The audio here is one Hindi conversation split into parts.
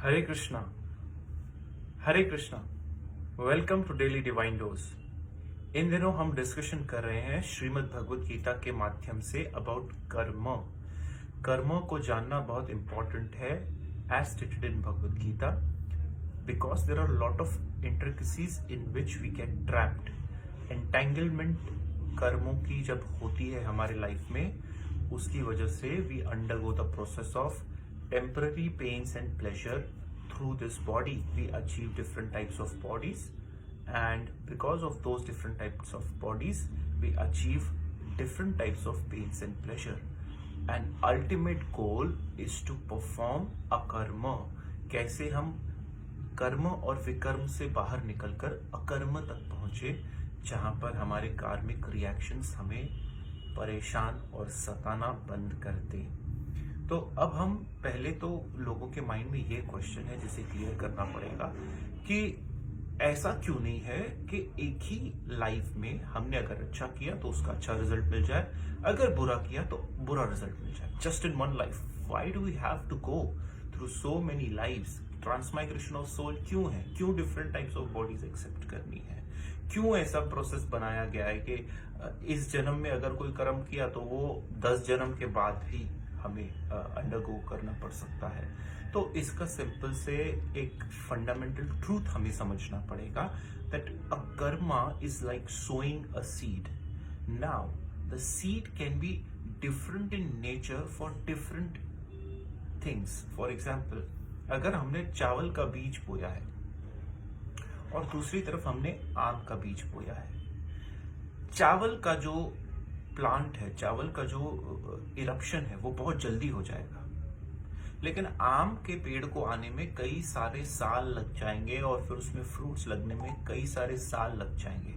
Hare Krishna. Hare Krishna. Welcome to daily divine dose. इन दिनों हम डिस्कशन कर रहे हैं श्रीमद् भगवत गीता के माध्यम से अबाउट कर्म। कर्म को जानना बहुत इंपॉर्टेंट है as stated in Bhagavad Gita, because there are lot of intricacies in which we get trapped. Entanglement कर्मों की जब होती है हमारे लाइफ में, उसकी वजह से we undergo the process of temporary pains and pleasure through this body. We achieve different types of bodies, and because of those different types of bodies we achieve different types of pains and pleasure, and ultimate goal is to perform a karma. कैसे हम कर्म और विकर्म से बाहर निकलकर अकर्म तक पहुंचे, जहां पर हमारे कार्मिक रिएक्शंस हमें परेशान और सताना बंद कर दें। तो अब हम पहले तो लोगों के माइंड में ये क्वेश्चन है जिसे क्लियर करना पड़ेगा कि ऐसा क्यों नहीं है कि एक ही लाइफ में हमने अगर अच्छा किया तो उसका अच्छा रिजल्ट मिल जाए, अगर बुरा किया तो बुरा रिजल्ट मिल जाए, just in one life. Why do we have to go through so many lives? Transmigration of soul क्यों है? क्यों different types of bodies accept करनी है? क्यों ऐसा प्रोसेस बनाया गया है कि इस जन्म में अगर कोई कर्म किया तो वो 10 जन्म के बाद ही हमें अंडरगो करना पड़ सकता है? तो इसका सिंपल से एक फंडामेंटल ट्रूथ हमें समझना पड़ेगा that a karma is like sowing a seed. Now the seed can be different in nature for different things. For example, अगर हमने चावल का बीज बोया है और दूसरी तरफ हमने आम का बीज बोया है, चावल का जो प्लांट है, चावल का जो इरप्शन है वो बहुत जल्दी हो जाएगा, लेकिन आम के पेड़ को आने में कई सारे साल लग जाएंगे और फिर उसमें फ्रूट्स लगने में कई सारे साल लग जाएंगे।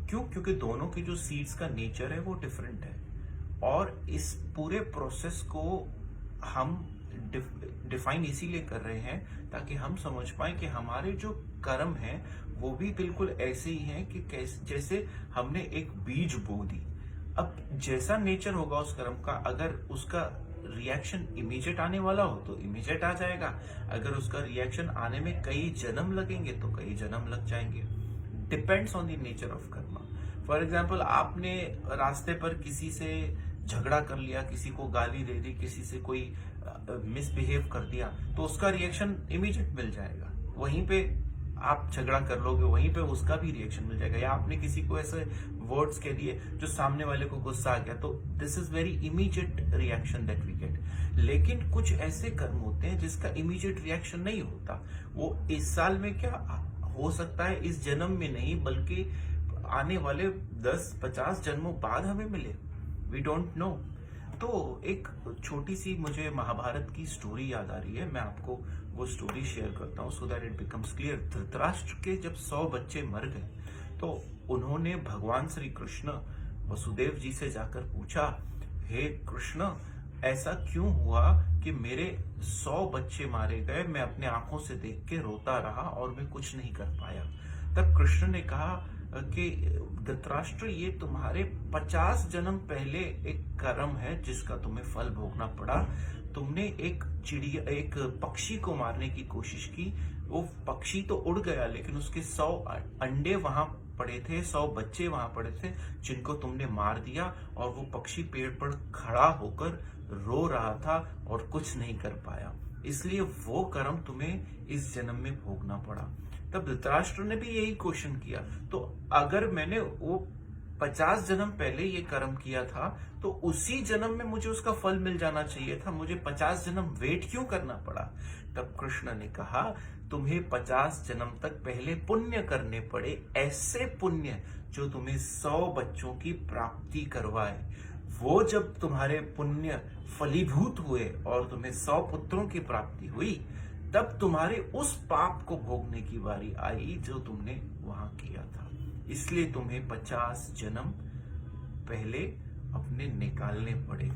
क्यों? क्योंकि दोनों की जो सीड्स का नेचर है वो डिफरेंट है, और इस पूरे प्रोसेस को हम डिफाइन इसीलिए कर रहे हैं ताकि हम समझ पाए कि हमारे जो कर्म हैं वो भी बिल्कुल ऐसे ही हैं कि जैसे हमने एक बीज बो दी। अब जैसा नेचर होगा उस कर्म का, अगर उसका रिएक्शन इमीडिएट आने वाला हो तो इमीडिएट आ जाएगा, अगर उसका रिएक्शन आने में कई जन्म लगेंगे तो कई जन्म लग जाएंगे। Depends on the nature of Karma. For example, आपने रास्ते पर किसी से झगड़ा कर लिया, किसी को गाली दे दी, किसी से कोई मिसबिहेव कर दिया, तो उसका रिएक्शन इमीडिएट मिल जाएगा, वहीं पे आप झगड़ा कर लोगे, वहीं पे उसका भी रिएक्शन मिल जाएगा। या आपने किसी को ऐसे वर्ड्स कह दिए जो सामने वाले को गुस्सा आ गया, तो this is very immediate reaction that we get. लेकिन कुछ ऐसे कर्म होते हैं जिसका इमीडिएट रिएक्शन नहीं होता। वो इस साल में क्या हो सकता है, इस जन्म में नहीं बल्कि आने वाले 10-50 जन्मों बाद हमें मिले, वी डोंट नो। तो एक छोटी सी मुझे महाभारत की स्टोरी याद आ रही है, मैं आपको वो स्टोरी शेयर करता हूँ so that it becomes clear. Dhritarashtra के जब 100 बच्चे मर गए तो उन्होंने भगवान श्री कृष्ण वसुदेव जी से जाकर पूछा, हे कृष्ण, ऐसा क्यों हुआ कि मेरे 100 बच्चे मारे गए, मैं अपने आंखों से देख के रोता रहा और मैं कुछ नहीं कर पाया। तब कृष्ण ने कहा कि धृतराष्ट्र, ये तुम्हारे 50 जन्म पहले एक कर्म है जिसका तुम्हें फल भोगना पड़ा। तुमने एक चिड़िया, एक पक्षी को मारने की कोशिश की, वो पक्षी तो उड़ गया लेकिन उसके 100 अंडे वहां पड़े थे, 100 बच्चे वहां पड़े थे जिनको तुमने मार दिया, और वो पक्षी पेड़ पर खड़ा होकर रो रहा था और कुछ नहीं कर पाया, इसलिए वो कर्म तुम्हें इस जन्म में भोगना पड़ा। तब धृतराष्ट्र ने भी यही क्वेश्चन किया, तो अगर मैंने वो 50 जन्म पहले ये कर्म किया था तो उसी जन्म में मुझे उसका फल मिल जाना चाहिए था, मुझे 50 जन्म वेट क्यों करना पड़ा? तब कृष्ण ने कहा, तुम्हें 50 जन्म तक पहले पुण्य करने पड़े, ऐसे पुण्य जो तुम्हें 100 बच्चों की प्राप्ति करवाए। वो जब तुम्हारे पुण्य फलीभूत हुए और तुम्हें 100 पुत्रों की प्राप्ति हुई, तब तुम्हारे उस पाप को भोगने की बारी आई जो तुमने वहां किया था। इसलिए तुम्हें 50 जन्म पहले अपने निकालने पड़े।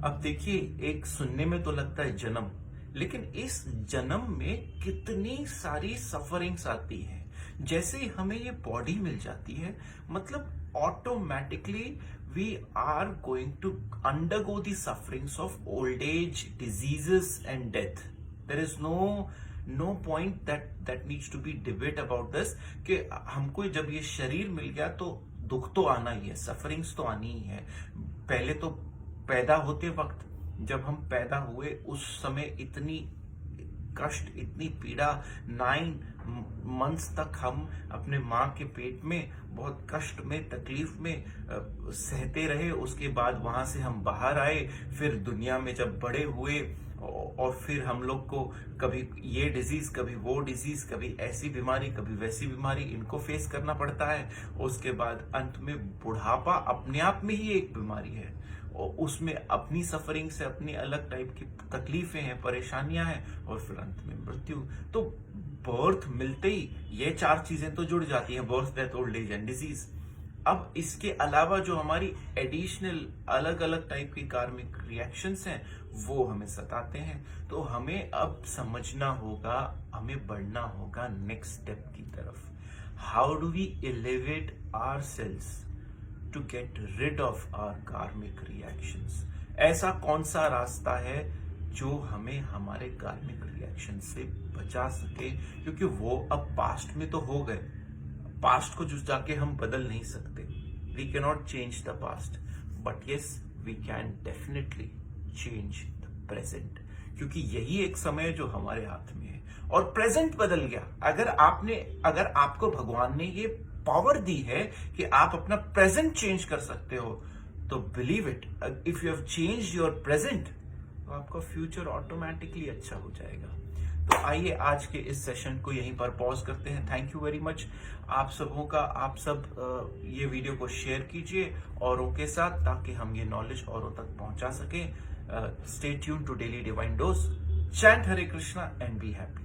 अब देखिए, एक सुनने में तो लगता है जन्म, लेकिन इस जन्म में कितनी सारी सफरिंग्स आती हैं। जैसे ही हमें ये बॉडी मिल जाती है, मतलब automatically we are going to undergo the sufferings of old age, diseases and death. There is no point that needs to be debate about this कि हमको जब ये शरीर मिल गया तो दुख तो आना ही है, सफरिंग्स तो आनी ही है। पहले तो पैदा होते वक्त जब हम पैदा हुए उस समय इतनी कष्ट, इतनी पीड़ा, 9 मंथ्स तक हम अपने माँ के पेट में बहुत कष्ट में, तकलीफ में सहते रहे। उसके बाद वहां से हम बाहर आए, फिर दुनिया में जब बड़े हुए और फिर हम लोग को कभी ये डिजीज, कभी वो डिजीज, कभी ऐसी बीमारी, कभी वैसी बीमारी, इनको फेस करना पड़ता है। उसके बाद अंत में बुढ़ापा अपने आप में ही एक बीमारी है और उसमें अपनी सफरिंग से अपनी अलग टाइप की तकलीफें हैं, परेशानियां हैं, और फिर अंत में मृत्यु। तो बर्थ मिलते ही ये 4 चीजें तो जुड़ जाती हैं, birth, death, old age and disease. अब इसके अलावा जो हमारी एडिशनल अलग अलग टाइप की कार्मिक रिएक्शंस हैं वो हमें सताते हैं। तो हमें अब समझना होगा, हमें बढ़ना होगा नेक्स्ट स्टेप की तरफ। How do we elevate ourselves to get rid of our karmic reactions? ऐसा कौन सा रास्ता है जो हमें हमारे कार्मिक रिएक्शन से बचा सके? क्योंकि वो अब पास्ट में तो हो गए, पास्ट को जो जाके हम बदल नहीं सकते। We can not change the past, but yes we can definitely change the present, क्योंकि यही एक समय जो हमारे हाथ में है और प्रेजेंट बदल गया। अगर आपको भगवान ने ये पावर दी है कि आप अपना प्रेजेंट चेंज कर सकते हो, तो believe it, if you have changed your present तो आपका फ्यूचर ऑटोमेटिकली अच्छा हो जाएगा। तो आइए आज के इस सेशन को यहीं पर पॉज करते हैं। थैंक यू वेरी मच आप सबों का। आप सब ये वीडियो को शेयर कीजिए औरों के साथ, ताकि हम ये नॉलेज औरों तक पहुंचा सकें। Stay tune to daily divine dose. Chant Hare Krishna and be happy.